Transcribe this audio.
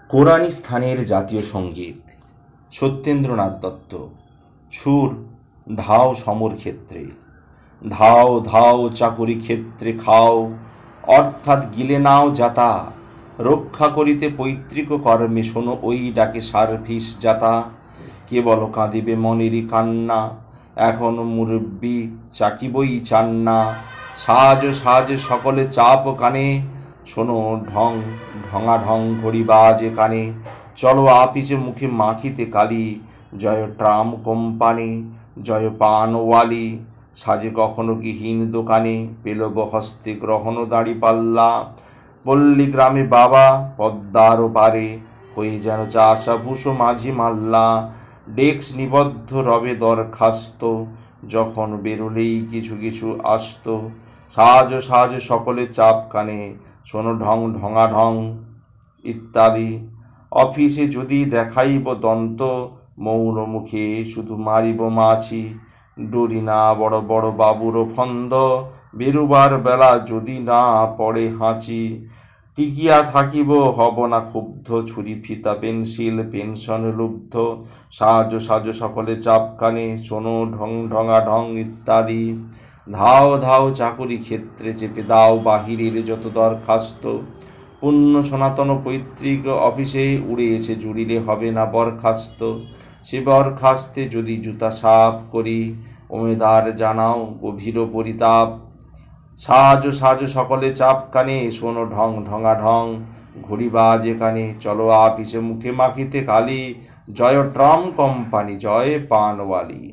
কোরানি স্থানের জাতীয় সঙ্গীত সত্যেন্দ্রনাথ দত্ত। সুর ধাও সমর ক্ষেত্রে। ধাও ধাও চাকুরি ক্ষেত্রে খাও, অর্থাৎ গিলে নাও যাতা। রক্ষা করিতে পৈতৃক কর্মে শোনো ওই ডাকে সার্ভিস যাতা। কেবল কাঁদিবে মনেরই কান্না, এখন মুরব্বি চাকিবই চান না। সাজ সাজ সকলে চাপ কানে, শোনো ঢং ঢঙা ঢং ঘড়ি বাজে কানে। চলো আপিসে মুখে মাখিতে কালি, জয় ট্রাম কোম্পানি জয় পানওয়ালি। সাজে কখনো কি হীন দোকানে, পেলব হস্তে গ্রহণ দাড়ি পাল্লা। পল্লী গ্রামে বাবা পদ্মার পারে, হয়ে যেন চাষা ভুষো মাঝি মাল্লা। ডেস্ক নিবদ্ধ রবে দরখাস্ত, যখন বেরোলেই কিছু কিছু আসত। সাজ সাজ সকলে চাপ কানে, শোনো ঢং ঢঙা ঢং ইত্যাদি। অফিসে যদি দেখাইব দন্ত, মৌন মুখে শুধু মারিব মাছি। ডরি না বড় বড় বাবুর ফন্দ, বেরুবার বেলা যদি না পড়ে হাঁচি। টিকিয়া থাকিব হব না ক্ষুব্ধ, ছুরি ফিতা পেন্সিল পেনশন লুব্ধ। সাজ সাজ সকলে চাপ কানে, শোনো ঢং ঢঙা ঢং ইত্যাদি। ধাও ধাও চাকুরি ক্ষেত্রে, চেপে দাও বাহিরের যত দরখাস্ত। পুণ্য সনাতন পৈতৃক অফিসে উড়ে এসে জুড়িলে হবে না বরখাস্ত। সে বরখাস্তে যদি জুতা সাফ করি, ওমেদার জানাও গভীর পরিতাপ। সাজ সাজ সকলে চাপ কানে, শোনো ঢং ঢঙা ঢং ঘড়ি বাজে কানে। চলো আপিসে মুখে মাখিতে কালি, জয় ট্রাম কোম্পানি জয় পানওয়ালি।